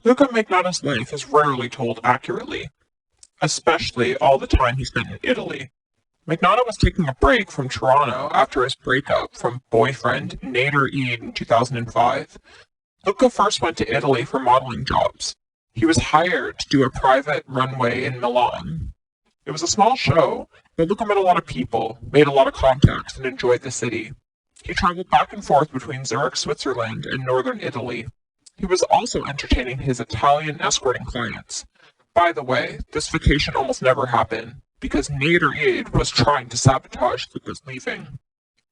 Luka Magnotta's life is rarely told accurately, especially all the time he spent in Italy. Magnotta was taking a break from Toronto after his breakup from boyfriend Nader Eid in 2005. Luka first went to Italy for modeling jobs. He was hired to do a private runway in Milan. It was a small show, but Luka met a lot of people, made a lot of contacts, and enjoyed the city. He traveled back and forth between Zurich, Switzerland, and northern Italy. He was also entertaining his Italian escorting clients. By the way, this vacation almost never happened, because Nader Eid was trying to sabotage Luka's leaving.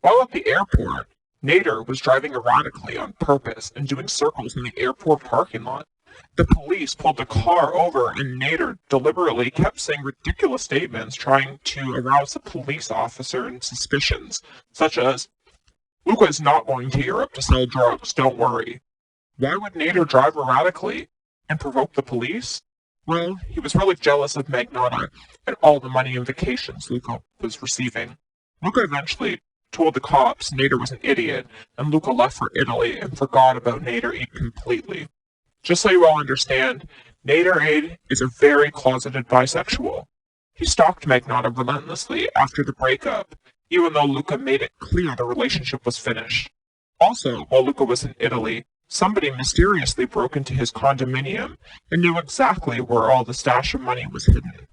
While at the airport, Nader was driving erratically on purpose and doing circles in the airport parking lot. The police pulled the car over and Nader deliberately kept saying ridiculous statements trying to arouse the police officer in suspicions, such as, "Luka is not going to Europe to sell drugs, don't worry." Why would Nader drive erratically and provoke the police? Well, he was really jealous of Magnotta and all the money and vacations Luka was receiving. Luka eventually told the cops Nader was an idiot, and Luka left for Italy and forgot about Nader Eid completely. Just so you all understand, Nader Eid is a very closeted bisexual. He stalked Magnotta relentlessly after the breakup, even though Luka made it clear the relationship was finished. Also, while Luka was in Italy, somebody mysteriously broke into his condominium and knew exactly where all the stash of money was hidden.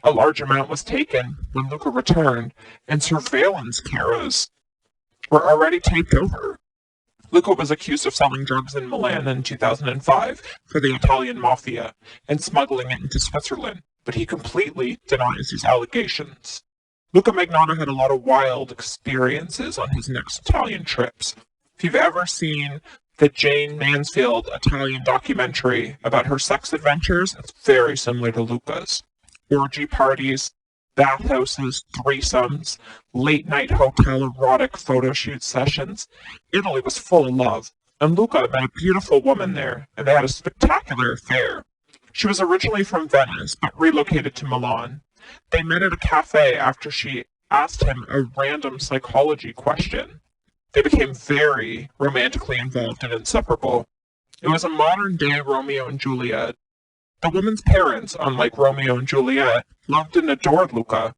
A large amount was taken when Luka returned, and surveillance cameras were already taped over. Luka was accused of selling drugs in Milan in 2005 for the Italian mafia and smuggling it into Switzerland, but he completely denies these allegations. Luka Magnotta had a lot of wild experiences on his next Italian trips. If you've ever seen the Jane Mansfield Italian documentary about her sex adventures, it's very similar to Luka's. Orgy parties, bathhouses, threesomes, late-night hotel erotic photo shoot sessions. Italy was full of love, and Luka met a beautiful woman there, and they had a spectacular affair. She was originally from Venice, but relocated to Milan. They met at a cafe after she asked him a random psychology question. They became very romantically involved and inseparable. It was a modern-day Romeo and Juliet. The woman's parents, unlike Romeo and Juliet, loved and adored Luka.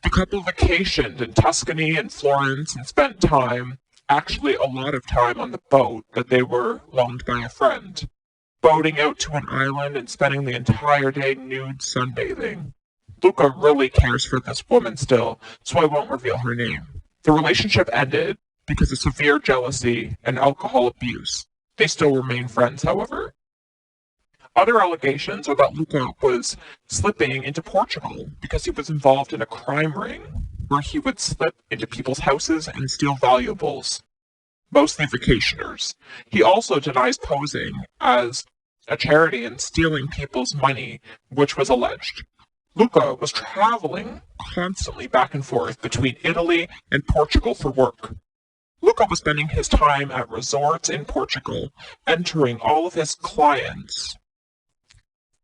The couple vacationed in Tuscany and Florence and spent time, actually a lot of time, on the boat that they were loaned by a friend, boating out to an island and spending the entire day nude sunbathing. Luka really cares for this woman still, so I won't reveal her name. The relationship ended because of severe jealousy and alcohol abuse. They still remain friends, however. Other allegations are that Luka was slipping into Portugal because he was involved in a crime ring where he would slip into people's houses and steal valuables, mostly vacationers. He also denies posing as a charity and stealing people's money, which was alleged. Luka was traveling constantly back and forth between Italy and Portugal for work. Luka was spending his time at resorts in Portugal, entering all of his clients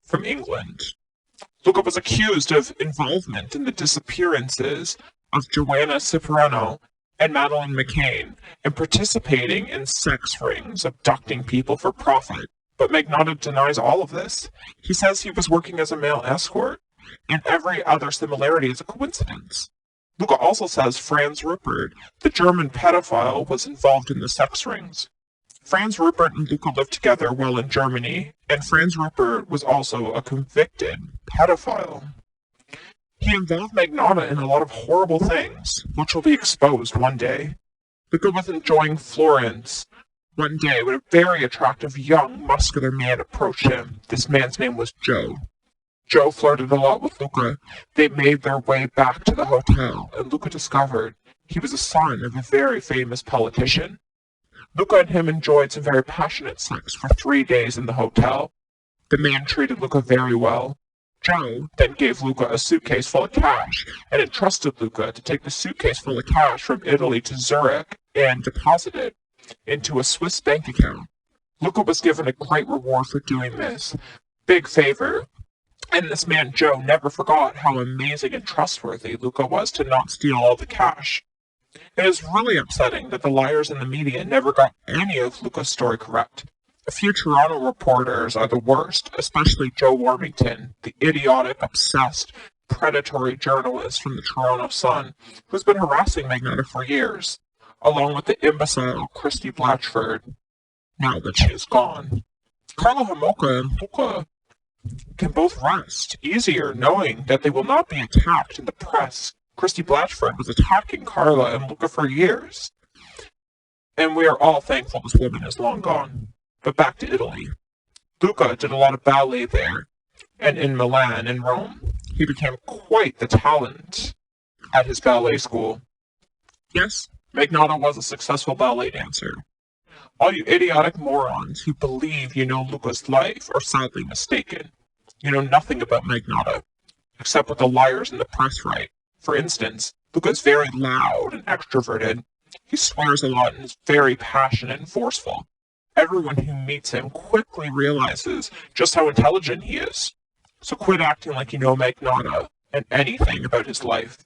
from England. Luka was accused of involvement in the disappearances of Joanna Cipriano and Madeleine McCain, and participating in sex rings, abducting people for profit. But Magnotta denies all of this. He says he was working as a male escort, and every other similarity is a coincidence. Luka also says Franz Rupert, the German pedophile, was involved in the sex rings. Franz Rupert and Luka lived together while in Germany, and Franz Rupert was also a convicted pedophile. He involved Magnotta in a lot of horrible things, which will be exposed one day. Luka was enjoying Florence one day when a very attractive young, muscular man approached him. This man's name was Joe. Joe flirted a lot with Luka. They made their way back to the hotel, and Luka discovered he was a son of a very famous politician. Luka and him enjoyed some very passionate sex for 3 days in the hotel. The man treated Luka very well. Joe then gave Luka a suitcase full of cash and entrusted Luka to take the suitcase full of cash from Italy to Zurich and deposit it into a Swiss bank account. Luka was given a great reward for doing this. Big favor. And this man, Joe, never forgot how amazing and trustworthy Luka was to not steal all the cash. It is really upsetting that the liars in the media never got any of Luka's story correct. A few Toronto reporters are the worst, especially Joe Warmington, the idiotic, obsessed, predatory journalist from the Toronto Sun, who's been harassing Magnotta for years, along with the imbecile Christy Blatchford, now that she is gone. Carla Homolka and Luka can both rest easier knowing that they will not be attacked in the press. Christy Blatchford was attacking Carla and Luka for years, and we are all thankful this woman is long gone. But back to Italy. Luka did a lot of ballet there, and in Milan and Rome. He became quite the talent at his ballet school. Yes, Magnotta was a successful ballet dancer. All you idiotic morons who believe you know Luka's life are sadly mistaken. You know nothing about Magnotta, except what the liars in the press write. For instance, Luka is very loud and extroverted. He swears a lot and is very passionate and forceful. Everyone who meets him quickly realizes just how intelligent he is. So quit acting like you know Magnotta and anything about his life.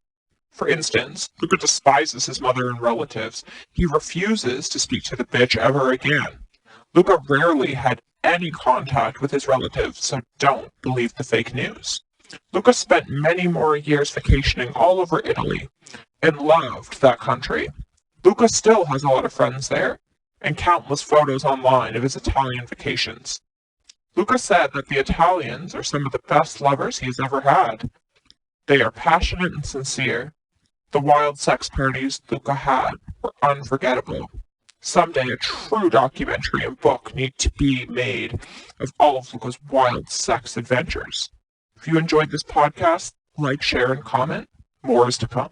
For instance, Luka despises his mother and relatives. He refuses to speak to the bitch ever again. Luka rarely had any contact with his relatives, so don't believe the fake news. Luka spent many more years vacationing all over Italy and loved that country. Luka still has a lot of friends there and countless photos online of his Italian vacations. Luka said that the Italians are some of the best lovers he has ever had. They are passionate and sincere. The wild sex parties Luka had were unforgettable. Someday a true documentary and book need to be made of all of Luka's wild sex adventures. If you enjoyed this podcast, like, share, and comment. More is to come.